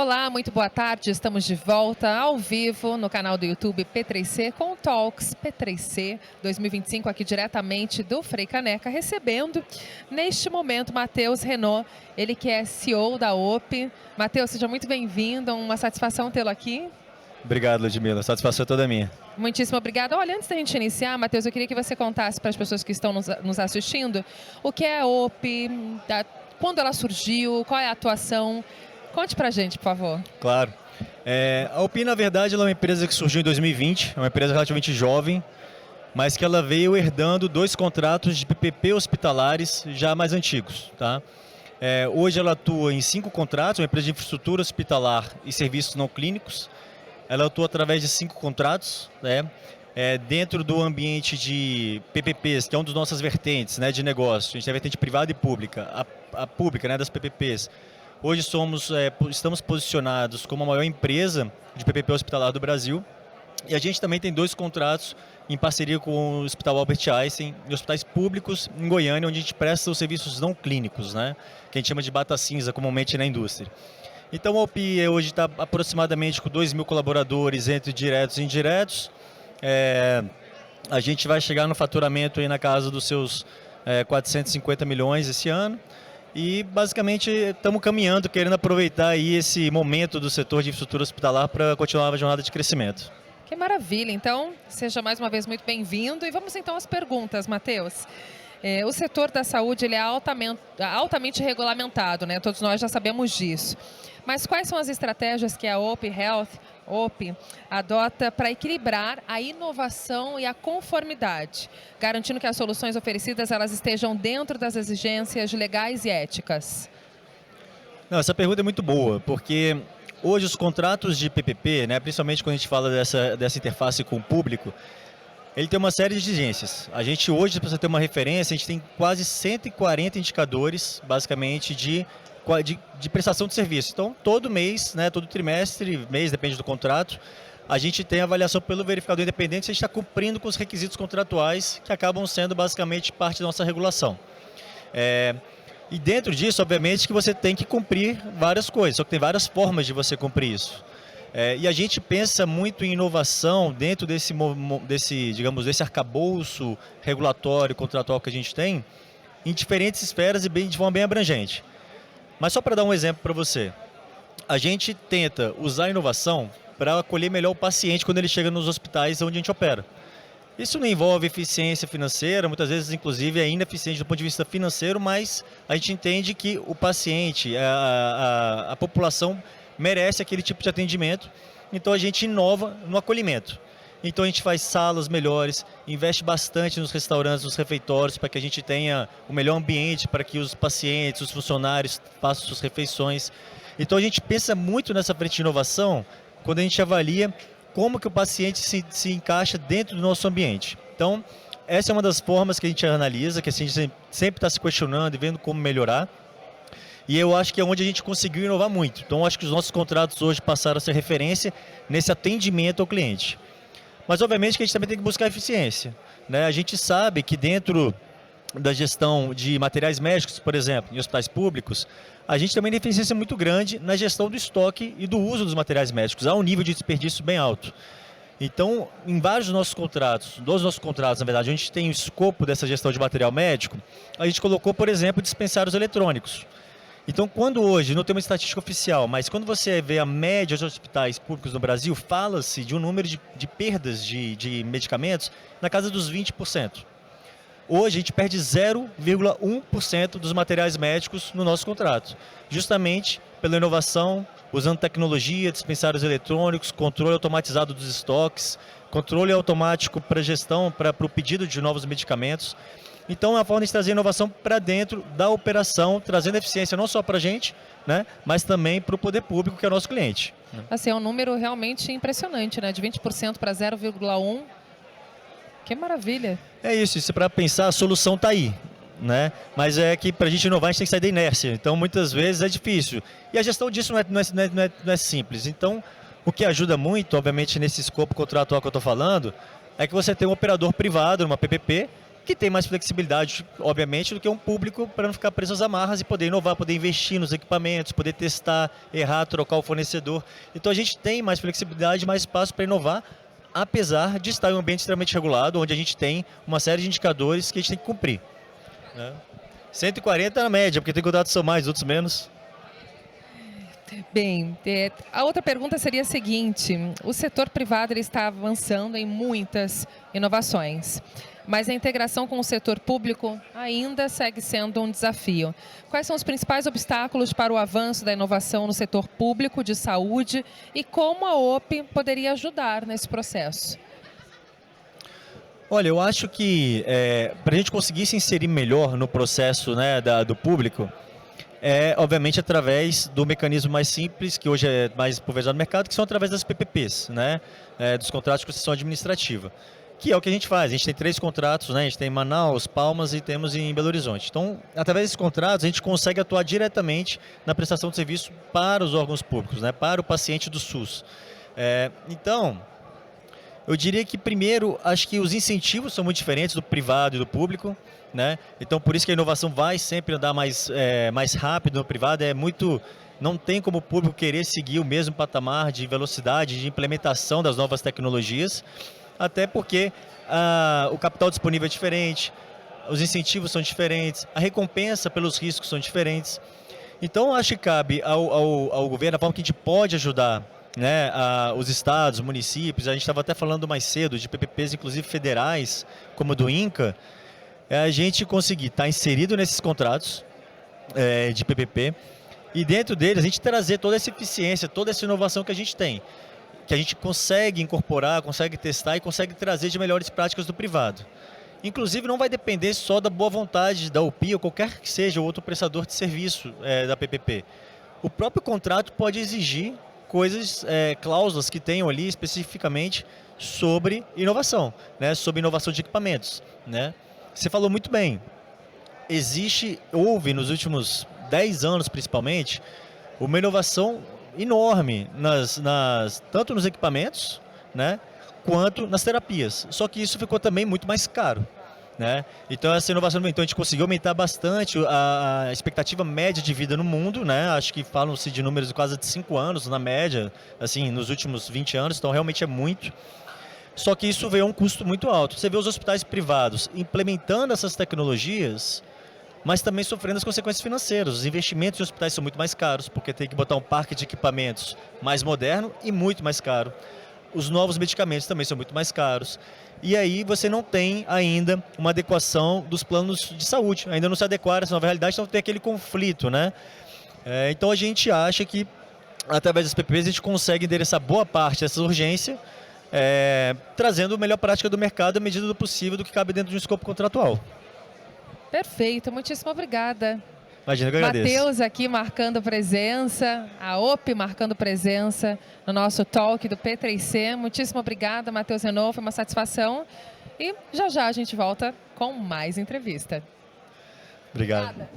Olá, muito boa tarde. Estamos de volta ao vivo no canal do YouTube P3C com o Talks P3C 2025 aqui diretamente do Frei Caneca, recebendo neste momento Matheus Renault, ele que é CEO da OPI. Matheus, seja muito bem-vindo, uma satisfação tê-lo aqui. Obrigado, Ludmila. A satisfação é toda minha. Muitíssimo obrigada. Olha, antes da gente iniciar, Matheus, eu queria que você contasse para as pessoas que estão nos assistindo o que é a OPI, quando ela surgiu, qual é a atuação. Conte pra gente, por favor. Claro. A OPI, na verdade, ela é uma empresa que surgiu em 2020, é uma empresa relativamente jovem, mas que ela veio herdando 2 contratos de PPP hospitalares já mais antigos. Tá? Hoje ela atua em 5 contratos, uma empresa de infraestrutura hospitalar e serviços não clínicos. Ela atua através de 5 contratos, né? Dentro do ambiente de PPPs, que é uma das nossas vertentes, né, de negócio. A gente tem a vertente privada e pública. A pública, né, das PPPs. Hoje estamos posicionados como a maior empresa de PPP hospitalar do Brasil. E a gente também tem 2 contratos em parceria com o Hospital Albert Einstein e hospitais públicos em Goiânia, onde a gente presta os serviços não clínicos, né, que a gente chama de bata cinza comumente na indústria. Então a OPI hoje está aproximadamente com 2.000 colaboradores, entre diretos e indiretos. A gente vai chegar no faturamento aí na casa dos seus 450 milhões esse ano. E basicamente estamos caminhando, querendo aproveitar aí esse momento do setor de infraestrutura hospitalar para continuar a jornada de crescimento. Que maravilha, então seja mais uma vez muito bem-vindo e vamos então às perguntas, Matheus. O setor da saúde ele é altamente regulamentado, né? Todos nós já sabemos disso. Mas quais são as estratégias que a OPI adota para equilibrar a inovação e a conformidade, garantindo que as soluções oferecidas elas estejam dentro das exigências legais e éticas? Não, essa pergunta é muito boa, porque hoje os contratos de PPP, né, principalmente quando a gente fala dessa interface com o público, ele tem uma série de exigências. A gente hoje, para você ter uma referência, a gente tem quase 140 indicadores, basicamente, de prestação de serviço. Então, todo mês, né, todo trimestre, mês, depende do contrato, a gente tem avaliação pelo verificador independente se a gente está cumprindo com os requisitos contratuais que acabam sendo basicamente parte da nossa regulação. E dentro disso, obviamente, que você tem que cumprir várias coisas, só que tem várias formas de você cumprir isso. E a gente pensa muito em inovação dentro desse arcabouço regulatório, contratual que a gente tem, em diferentes esferas e de forma bem abrangente. Mas só para dar um exemplo para você, a gente tenta usar a inovação para acolher melhor o paciente quando ele chega nos hospitais onde a gente opera. Isso não envolve eficiência financeira, muitas vezes inclusive é ineficiente do ponto de vista financeiro, mas a gente entende que o paciente, a população merece aquele tipo de atendimento, então a gente inova no acolhimento. Então a gente faz salas melhores, investe bastante nos restaurantes, nos refeitórios, para que a gente tenha o melhor ambiente para que os pacientes, os funcionários façam suas refeições. Então a gente pensa muito nessa frente de inovação quando a gente avalia como que o paciente se encaixa dentro do nosso ambiente. Então essa é uma das formas que a gente analisa, que a gente sempre está se questionando e vendo como melhorar. E eu acho que é onde a gente conseguiu inovar muito. Então acho que os nossos contratos hoje passaram a ser referência nesse atendimento ao cliente. Mas, obviamente, que a gente também tem que buscar eficiência, né? A gente sabe que dentro da gestão de materiais médicos, por exemplo, em hospitais públicos, a gente tem uma ineficiência muito grande na gestão do estoque e do uso dos materiais médicos. Há um nível de desperdício bem alto. Então, em vários dos nossos contratos, na verdade, a gente tem o escopo dessa gestão de material médico, a gente colocou, por exemplo, dispensários eletrônicos. Então, quando hoje, não tem uma estatística oficial, mas quando você vê a média dos hospitais públicos no Brasil, fala-se de um número de perdas de medicamentos na casa dos 20%. Hoje, a gente perde 0,1% dos materiais médicos no nosso contrato, justamente pela inovação, usando tecnologia, dispensários eletrônicos, controle automatizado dos estoques, controle automático para gestão, para o pedido de novos medicamentos. Então, é uma forma de trazer inovação para dentro da operação, trazendo eficiência não só para a gente, né, mas também para o poder público, que é o nosso cliente. Assim, é um número realmente impressionante, né? De 20% para 0,1%. Que maravilha. É isso para pensar, a solução está aí, né? Mas é que para a gente inovar, a gente tem que sair da inércia. Então, muitas vezes é difícil. E a gestão disso não é simples. Então, o que ajuda muito, obviamente, nesse escopo contratual que eu estou falando, é que você tem um operador privado, numa PPP, que tem mais flexibilidade, obviamente, do que um público para não ficar preso às amarras e poder inovar, poder investir nos equipamentos, poder testar, errar, trocar o fornecedor. Então a gente tem mais flexibilidade, mais espaço para inovar, apesar de estar em um ambiente extremamente regulado, onde a gente tem uma série de indicadores que a gente tem que cumprir, né? 140 na média, porque tem contratos que são mais, outros menos. Bem, a outra pergunta seria a seguinte: o setor privado ele está avançando em muitas inovações, mas a integração com o setor público ainda segue sendo um desafio. Quais são os principais obstáculos para o avanço da inovação no setor público de saúde e como a OP poderia ajudar nesse processo? Olha, eu acho que para a gente conseguir se inserir melhor no processo, né, do público, obviamente através do mecanismo mais simples, que hoje é mais pulverizado no mercado, que são através das PPPs, né, dos contratos de concessão administrativa, que é o que a gente faz. A gente tem 3 contratos, né, a gente tem em Manaus, Palmas e temos em Belo Horizonte. Então, através desses contratos, a gente consegue atuar diretamente na prestação de serviço para os órgãos públicos, né, para o paciente do SUS. Então, eu diria que, primeiro, acho que os incentivos são muito diferentes do privado e do público, né? Então, por isso que a inovação vai sempre andar mais rápido no privado. Não tem como o público querer seguir o mesmo patamar de velocidade, de implementação das novas tecnologias, até porque o capital disponível é diferente, os incentivos são diferentes, a recompensa pelos riscos são diferentes. Então, acho que cabe ao governo, a forma que a gente pode ajudar, né, os estados, municípios. A gente estava até falando mais cedo de PPPs, inclusive federais, como o do INCA, a gente conseguir estar inserido nesses contratos de PPP e dentro deles a gente trazer toda essa eficiência, toda essa inovação que a gente tem, que a gente consegue incorporar, consegue testar e consegue trazer de melhores práticas do privado. Inclusive não vai depender só da boa vontade da UPI ou qualquer que seja o outro prestador de serviço da PPP. O próprio contrato pode exigir coisas, cláusulas que tenham ali especificamente sobre inovação, né, sobre inovação de equipamentos, né. Você falou muito bem, houve nos últimos 10 anos principalmente, uma inovação enorme tanto nos equipamentos, né, quanto nas terapias. Só que isso ficou também muito mais caro, né? Então essa inovação, então a gente conseguiu aumentar bastante a expectativa média de vida no mundo, né? Acho que falam-se de números de quase de 5 anos na média, assim, nos últimos 20 anos, então realmente é muito. Só que isso veio a um custo muito alto. Você vê os hospitais privados implementando essas tecnologias, mas também sofrendo as consequências financeiras. Os investimentos em hospitais são muito mais caros, porque tem que botar um parque de equipamentos mais moderno e muito mais caro. Os novos medicamentos também são muito mais caros. E aí você não tem ainda uma adequação dos planos de saúde. Ainda não se adequaram a essa nova realidade, então tem aquele conflito, né? Então a gente acha que, através das PPPs, a gente consegue endereçar boa parte dessa urgência, trazendo a melhor prática do mercado à medida do possível, do que cabe dentro de um escopo contratual. Perfeito, muitíssimo obrigada. Imagina que eu agradeço. Matheus aqui marcando presença, a OP marcando presença no nosso talk do P3C. Muitíssimo obrigada, Matheus Renault, foi uma satisfação. E já já a gente volta com mais entrevista. Obrigado. Obrigada.